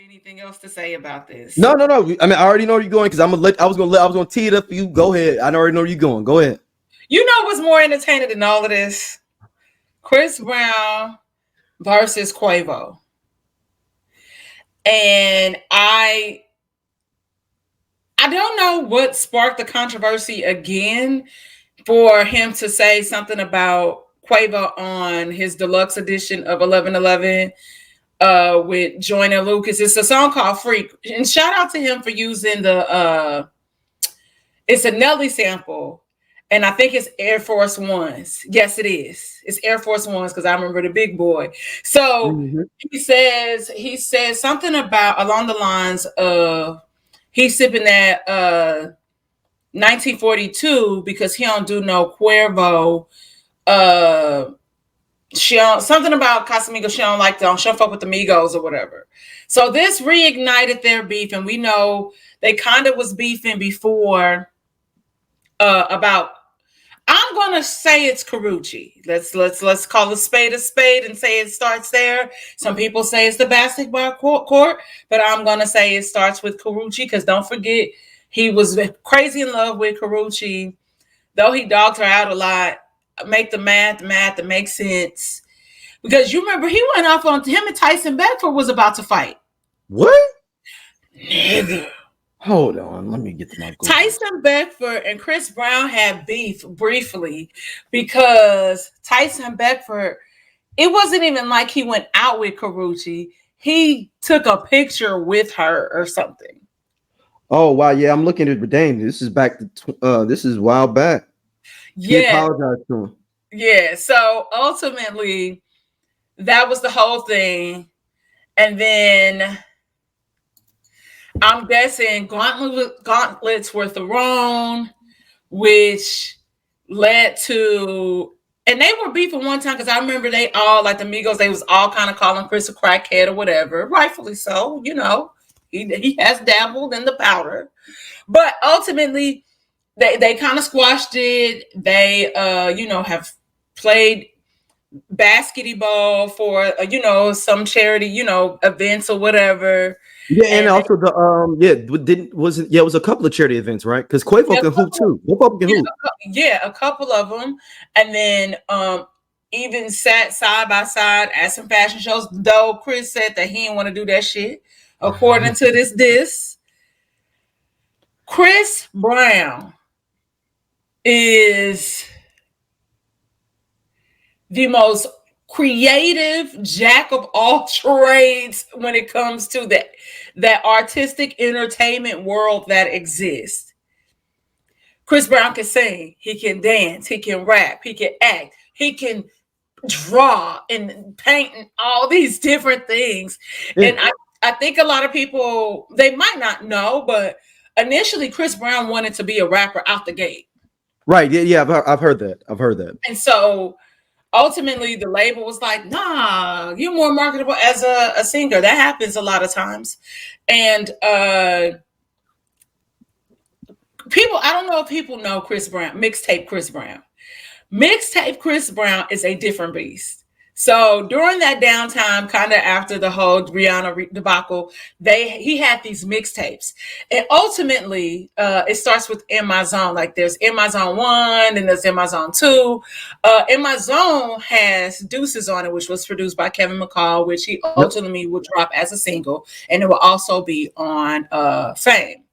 anything else to say about this? No. I mean, I already know where you're going because I was gonna tee it up for you. Go ahead. I already know where you're going. Go ahead. You know what's more entertaining than all of this? Chris Brown versus Quavo. And I don't know what sparked the controversy again for him to say something about Quavo on his deluxe edition of 1111 with Joyner Lucas. It's a song called Freak. And shout out to him for using it's a Nelly sample. And I think it's Air Force Ones. Yes, it is. It's Air Force Ones because I remember the big boy. So he says something about along the lines of he's sipping that 1942 because he don't do no Cuervo. She don't, something about Casamigos. She don't fuck with the Migos or whatever. So this reignited their beef, and we know they kind of was beefing before about. I'm gonna say it's Karruche. Let's call a spade and say it starts there. Some people say it's the basketball court, but I'm gonna say it starts with Karruche because don't forget he was crazy in love with Karruche, though he dogged her out a lot. Make the math that makes sense because you remember he went off on him and Tyson Beckford was about to fight. What? Nigga. Hold on, let me get to my Google. Tyson Beckford and Chris Brown had beef briefly because Tyson Beckford, it wasn't even like he went out with Karruche. He took a picture with her or something. Oh wow, yeah, I'm looking at Dame. This is back to this is a while back. Yeah, he apologized to him. Yeah, so ultimately that was the whole thing, and then I'm guessing gauntlets were thrown, which led to, and they were beefing one time because I remember they all, like the Migos, they was all kind of calling Chris a crackhead or whatever, rightfully so. You know, he has dabbled in the powder, but ultimately they kind of squashed it. They have played basketball for some charity events or whatever. Yeah, and also it was a couple of charity events, right? Because Quavo can hoop too. Quavo can hoop. A couple of them, and then even sat side by side at some fashion shows. Though Chris said that he didn't want to do that shit. According to this, Chris Brown is the most creative jack of all trades when it comes to that artistic entertainment world that exists. Chris Brown can sing, he can dance, he can rap, he can act, he can draw and paint and all these different things. Yeah. And I think a lot of people, they might not know, but initially Chris Brown wanted to be a rapper out the gate. Right. Yeah. I've heard that. And so ultimately the label was like, nah, you're more marketable as a singer. That happens a lot of times. And people, I don't know if people know Chris Brown, mixtape Chris Brown. Mixtape Chris Brown is a different beast. So during that downtime, kind of after the whole Rihanna debacle, he had these mixtapes, and ultimately it starts with In My Zone. Like there's In My Zone 1, and there's In My Zone 2. In My Zone has Deuces on it, which was produced by Kevin McCall, which he ultimately will drop as a single, and it will also be on Fame.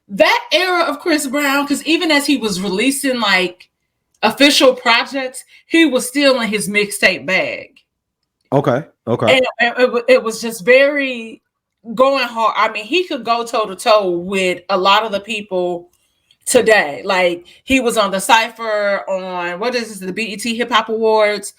That era of Chris Brown, because even as he was releasing like official projects, he was still in his mixtape bag. Okay. And it was just very going hard. I mean, he could go toe to toe with a lot of the people today. Like he was on the Cypher on the BET Hip Hop Awards,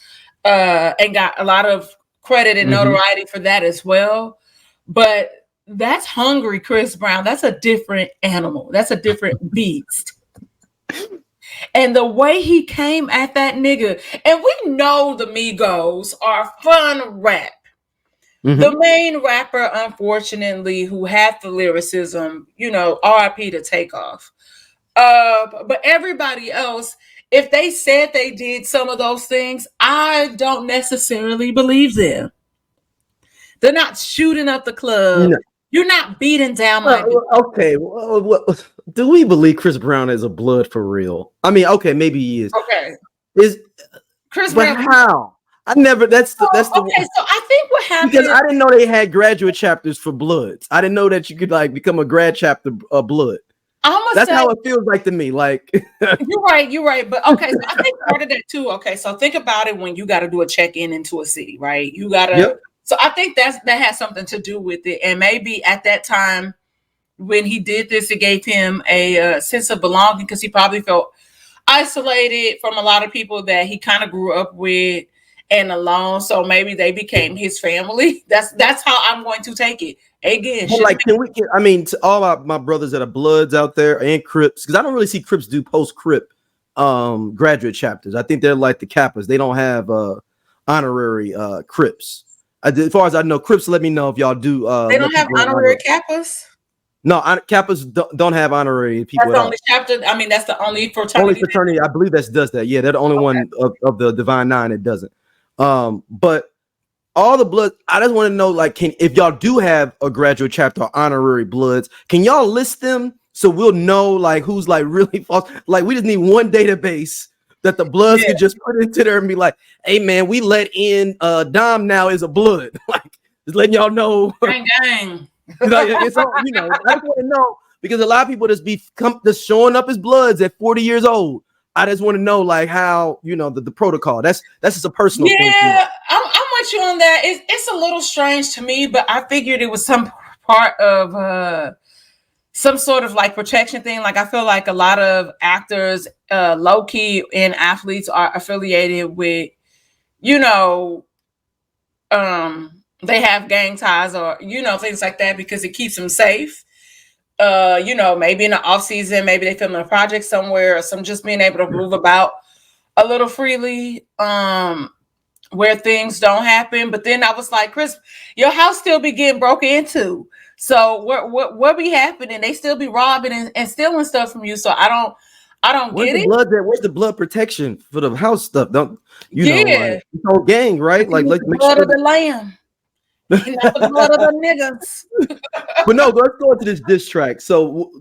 and got a lot of credit and notoriety for that as well. But that's hungry Chris Brown. That's a different animal. That's a different beast. And the way he came at that nigga, and we know the Migos are fun rap. The main rapper, unfortunately, who had the lyricism, RIP to Takeoff. But everybody else, if they said they did some of those things, I don't necessarily believe them. They're not shooting up the club. No. You're not beating down my bitch. Okay, do we believe Chris Brown is a blood for real? I mean, okay, maybe he is. Okay. Is Chris but Brown. how? I never. That's the Okay, so I think what happened because I didn't know they had graduate chapters for bloods. I didn't know that you could like become a grad chapter of blood. That's how it feels like to me. Like you're right. But okay, so I think part of that too. Okay, so think about it when you got to do a check-in into a city, right? You gotta. Yep. So I think that has something to do with it, and maybe at that time when he did this, it gave him a sense of belonging because he probably felt isolated from a lot of people that he kind of grew up with and alone. So maybe they became his family. That's how I'm going to take it. Again, like I mean, to all my brothers that are bloods out there and Crips, because I don't really see Crips do post Crip graduate chapters. I think they're like the Kappas. They don't have honorary Crips. As far as I know, Crips, let me know if y'all do. They don't have honorary Kappas. No, Kappas don't have honorary people. That's the only chapter. I mean, that's the only fraternity. Only fraternity, I believe, that does that. Yeah, they're the only one of the Divine Nine that doesn't. But all the blood, I just want to know, like, if y'all do have a graduate chapter or honorary bloods, can y'all list them so we'll know like who's like really false? Like, we just need one database that the bloods could just put into there and be like, hey man, we let in Dom now is a blood. Like, just letting y'all know. Gang. It's all, I just want to know because a lot of people just showing up as bloods at 40 years old. I just want to know like how the protocol. That's just a personal thing. Yeah, I'm with you on that. It's a little strange to me, but I figured it was some part of some sort of like protection thing. Like I feel like a lot of actors, low key, and athletes are affiliated with, they have gang ties or things like that because it keeps them safe. Maybe in the off season, maybe they film a project somewhere or some just being able to move about a little freely where things don't happen. But then I was like, Chris, your house still be getting broken into. So what be happening? They still be robbing and stealing stuff from you. So I don't get it. Where's the blood protection for the house stuff? Don't know like it's all gang, right? Like let's make blood of the lamb. Not the blood of the niggas. But no, let's go into this diss track. So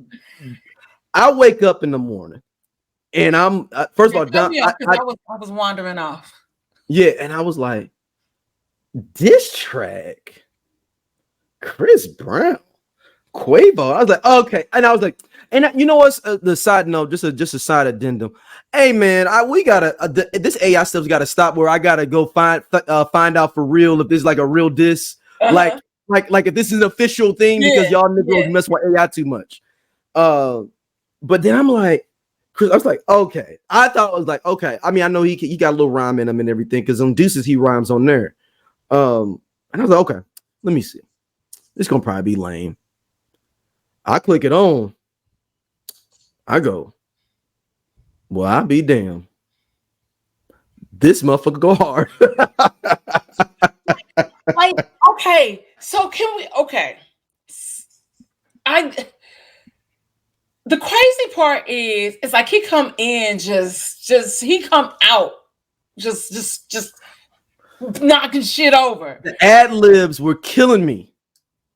I wake up in the morning and I'm first of all, I was wandering off. Yeah, and I was like, diss track, Chris Brown, Quavo. I was like, okay, and I was like, and you know what's the side note? Just a side addendum. Hey man, we gotta this AI stuff's gotta stop. Where I gotta go find out for real if this is like a real diss, like if this is an official thing because y'all niggas mess with AI too much. But then I'm like, Chris, I was like, okay. I thought it was like, okay. I mean, I know he got a little rhyme in him and everything because on Deuces he rhymes on there. And I was like, okay, let me see. This gonna probably be lame. I click it on. I go, well, I'll be damned. This motherfucker go hard. Like, okay, so can we? Okay, the crazy part is, it's like he come in he come out just knocking shit over. The ad libs were killing me,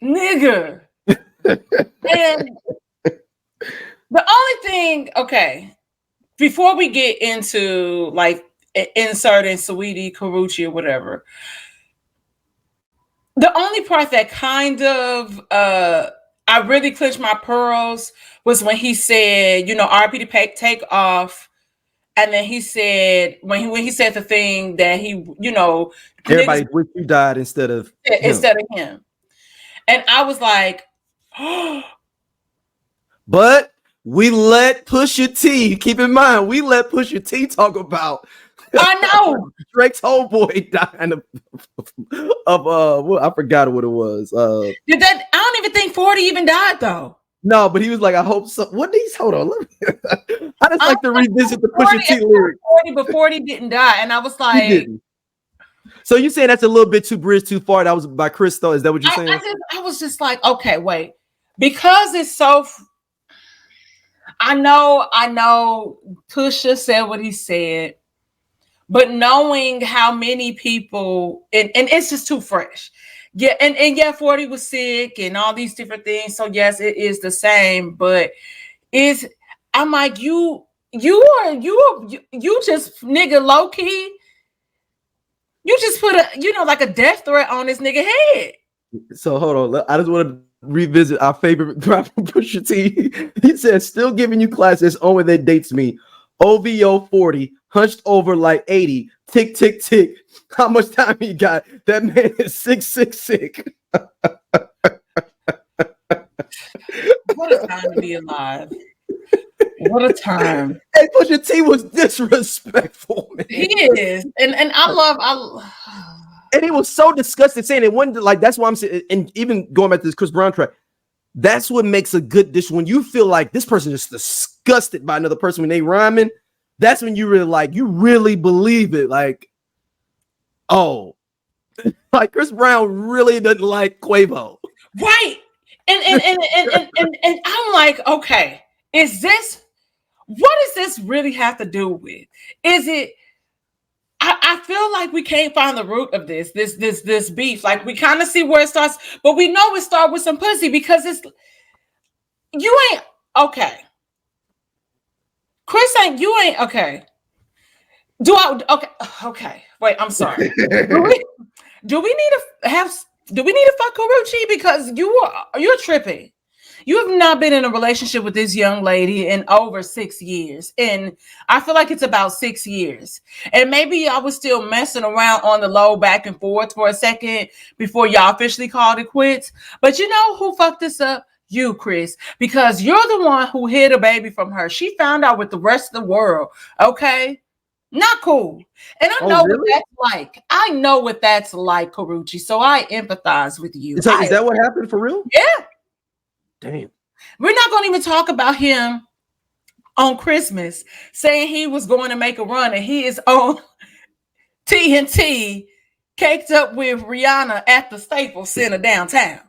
nigga. And the only thing, okay, before we get into like inserting Saweetie, Karruche, or whatever, the only part that kind of I really clenched my pearls was when he said, RP to take off. And then he said, when he said the thing that he, everybody wish you died instead of him. And I was like, oh. But we let Pusha T, keep in mind, we let Pusha T talk about I know Drake's homeboy dying of I forgot what it was. I don't even think 40 even died though. No, but he was like, I hope so. What these? Hold on. I just like to revisit the Pusha T lyrics. 40, but 40 didn't die, and I was like, so you saying that's a little bit too bridge too far? That was by Chris, though. Is that what you're saying? I was just like, okay, wait, because it's so. I know. Pusha said what he said, but knowing how many people, and it's just too fresh. Yeah, and yeah, 40 was sick and all these different things. So yes, it is the same, but is I'm like you just nigga low key. You just put a like a death threat on this nigga head. So hold on. I just want to revisit our favorite rapper, Pusha T. He said, "Still giving you classes only that dates me. OVO 40, hunched over like 80. Tick, tick, tick. How much time he got? That man is 666." What a time to be alive. What a time. Hey, Pusha T was disrespectful, man. He is. And And he was so disgusted saying it wasn't like that's why I'm saying, and even going back to this Chris Brown track, that's what makes a good dish. When you feel like this person is disgusted by another person when they rhyming, that's when you really believe it. Like, oh, like Chris Brown really doesn't like Quavo. right. And I'm like, okay, what does this really have to do with? Is it I feel like we can't find the root of this beef. Like we kind of see where it starts, but we know it started with some pussy because you ain't okay. Chris ain't you ain't okay. Okay. Wait, I'm sorry. Do we need to fuck Karruche because you're tripping. You have not been in a relationship with this young lady in over 6 years. And I feel like it's about 6 years. And maybe I was still messing around on the low back and forth for a second before y'all officially called it quits. But you know who fucked this up? You, Chris, because you're the one who hid a baby from her. She found out with the rest of the world. Okay. Not cool. And I know really? what that's like. I know what that's like, Karruche. So I empathize with you. Is that what happened for real? Yeah. Damn. We're not going to even talk about him on Christmas saying he was going to make a run and he is on TNT caked up with Rihanna at the Staples Center downtown.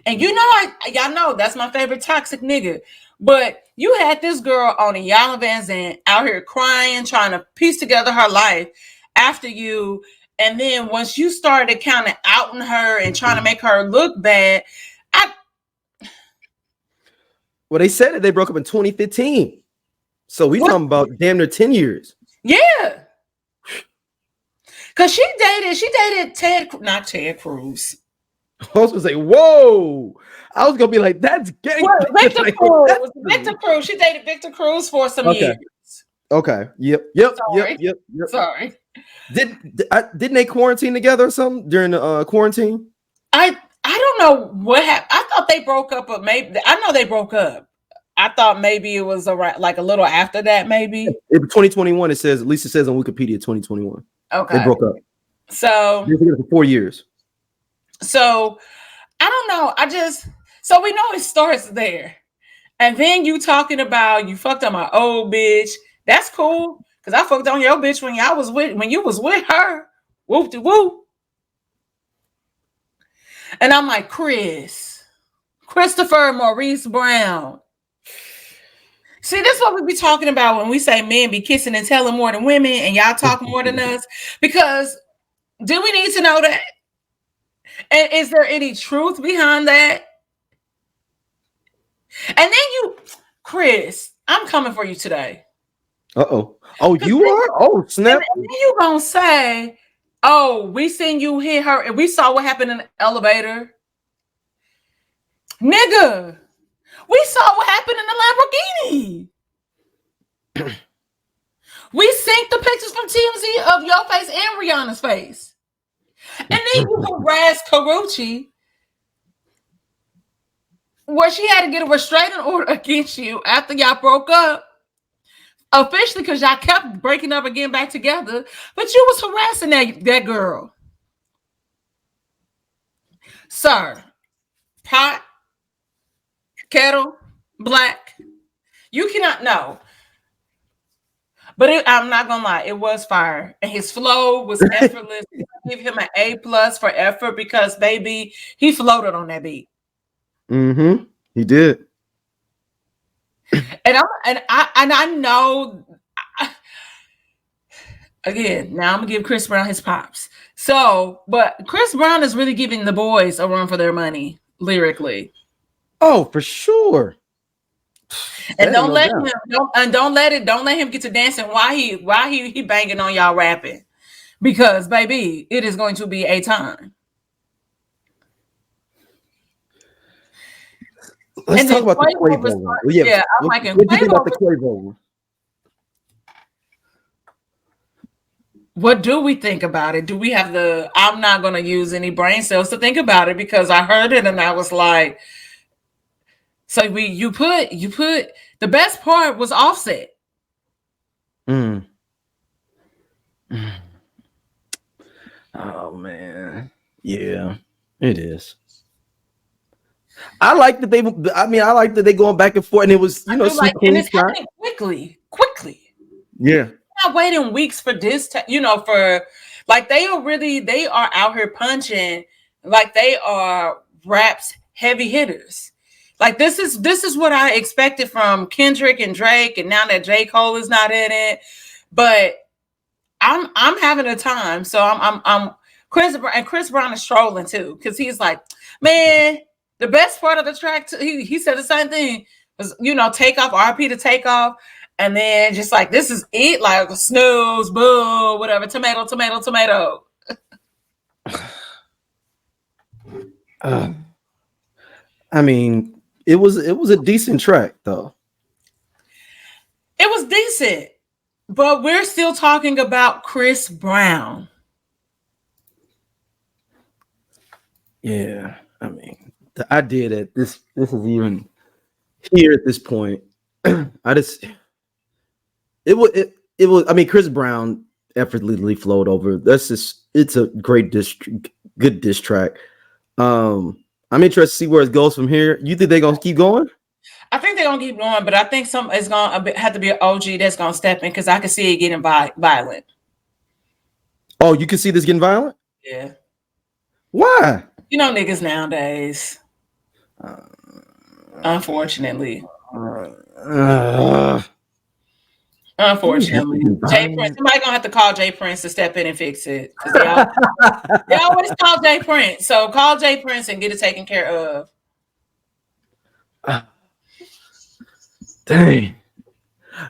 And you know, y'all know that's my favorite toxic nigga. But you had this girl on a Iyanla Vanzant out here crying, trying to piece together her life after you. And then once you started kind of outing her and trying to make her look bad, Well, they said that they broke up in 2015. So we talking about damn near 10 years. Yeah. Cause she dated not Ted Cruz. I was gonna say, whoa. I was gonna be like, that's gay. Well, Victor like, Cruz. Victor Cruz. She dated Victor Cruz for some years. Okay. Yep. Sorry. Didn't they quarantine together or something during the quarantine? I don't know what happened. I thought they broke up, but maybe I know they broke up. I thought maybe it was like a little after that, maybe. 2021, at least it says on Wikipedia 2021. Okay. They broke up. So they were together for 4 years. So I don't know. So we know it starts there. And then you talking about you fucked on my old bitch. That's cool. Cause I fucked on your bitch when you was with her. Whoop de whoop. And I'm like, Christopher Maurice Brown. See, this is what we be talking about when we say men be kissing and telling more than women, and y'all talk more than us. Because do we need to know that? And is there any truth behind that? And then Chris, I'm coming for you today. Uh-oh. Oh, you are? Oh, snap. And then you gonna say, oh, we seen you hit her and we saw what happened in the elevator. Nigga, we saw what happened in the Lamborghini. We synced the pictures from TMZ of your face and Rihanna's face. And then you harass Karruche where she had to get a restraining order against you after y'all broke up. Officially, because y'all kept breaking up and getting back together. But you was harassing that girl. Sir, pot, kettle, black. You cannot know. But I'm not gonna lie, it was fire. And his flow was effortless. Give him an A+ for effort because baby, he floated on that beat. Mm-hmm. He did. And I know Again, now I'm gonna give Chris Brown his props. So, but Chris Brown is really giving the boys a run for their money lyrically. Oh, for sure. And That ain't don't no let doubt. him don't let him get to dancing while he banging on y'all rapping. Because baby, it is going to be a time. Let's And then talk about the Quavo Quavo was one. Well, yeah, yeah, I'm what like, and do you think about Quavo, the Quavo one? what do we think about it? Do we have the? I'm not going to use any brain cells to think about it because I heard it and I was like, so you put the best part was Offset. Mm. Oh man, yeah, it is. I like that they. I mean, I like that they going back and forth, and it was I do some like, and clean it's shot. happening quickly. Yeah. Not waiting weeks for this, for like they are out here punching, like they are raps heavy hitters. Like this is what I expected from Kendrick and Drake, and now that J. Cole is not in it, but I'm having a time. So I'm Chris Brown is trolling too because he's like, man, the best part of the track. He said the same thing was take off RP to take off, and then just like this is it like snooze, boo, whatever, tomato, tomato, tomato. I mean, it was a decent track though. It was decent, but we're still talking about Chris Brown. Yeah, I mean, the idea that this is even here at this point, I just it was. I mean, Chris Brown effortlessly flowed over. That's just it's a great good diss track. I'm interested to see where it goes from here. You think they're gonna keep going? I think they're gonna keep going, but I think some it's gonna have to be an OG that's gonna step in because I can see it getting violent. Oh, you can see this getting violent. Yeah. Why? Niggas nowadays. Unfortunately. Uh, Unfortunately. Jay Prince. Somebody gonna have to call Jay Prince to step in and fix it. Because they always call Jay Prince. So call Jay Prince and get it taken care of. Dang.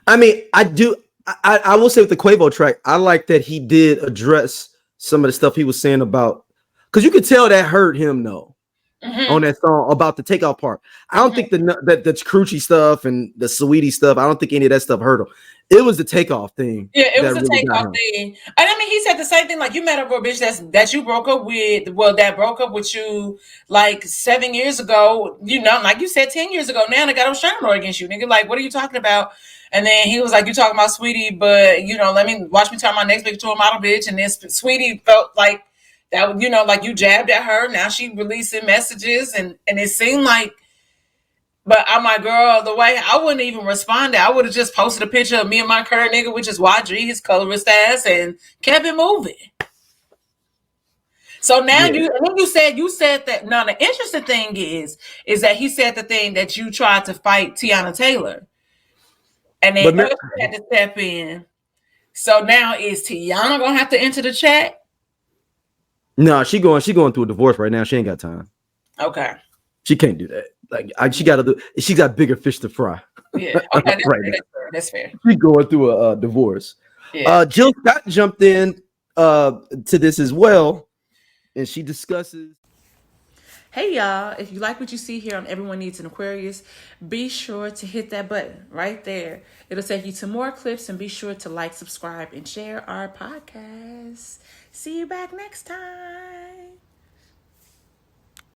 I mean, I do. I will say with the Quavo track, I like that he did address some of the stuff he was saying about because you could tell that hurt him though on that song about the takeoff part. I don't think that the Karruche stuff and the Sweetie stuff. I don't think any of that stuff hurt him. It was the takeoff thing. Yeah, it was a really takeoff thing. And I mean, he said the same thing. Like, you met up with a bitch that you broke up with. Well, that broke up with you like 7 years ago. Like you said 10 years ago. Now they got a restraining order against you, nigga. Like, what are you talking about? And then he was like, "You talking about Sweetie, but let me watch me turn my next bitch to a model bitch." And then Sweetie felt like that. Like you jabbed at her. Now she releasing messages, and it seemed like. But I'm like, girl, the way I wouldn't even respond. I would have just posted a picture of me and my current nigga, which is YG, his colorist ass, and kept it moving. So now you said that. Now the interesting thing is that he said the thing that you tried to fight Tiana Taylor, and then Usher had to step in. So now is Tiana gonna have to enter the chat? No, she going through a divorce right now. She ain't got time. Okay. She can't do that. Like she's got bigger fish to fry. Yeah. Okay. That's fair. She's going through a divorce. Yeah. Jill Scott jumped in to this as well, and she discusses. Hey y'all, if you like what you see here on Everyone Needs an Aquarius, be sure to hit that button right there. It'll take you to more clips, and be sure to like, subscribe, and share our podcast. See you back next time.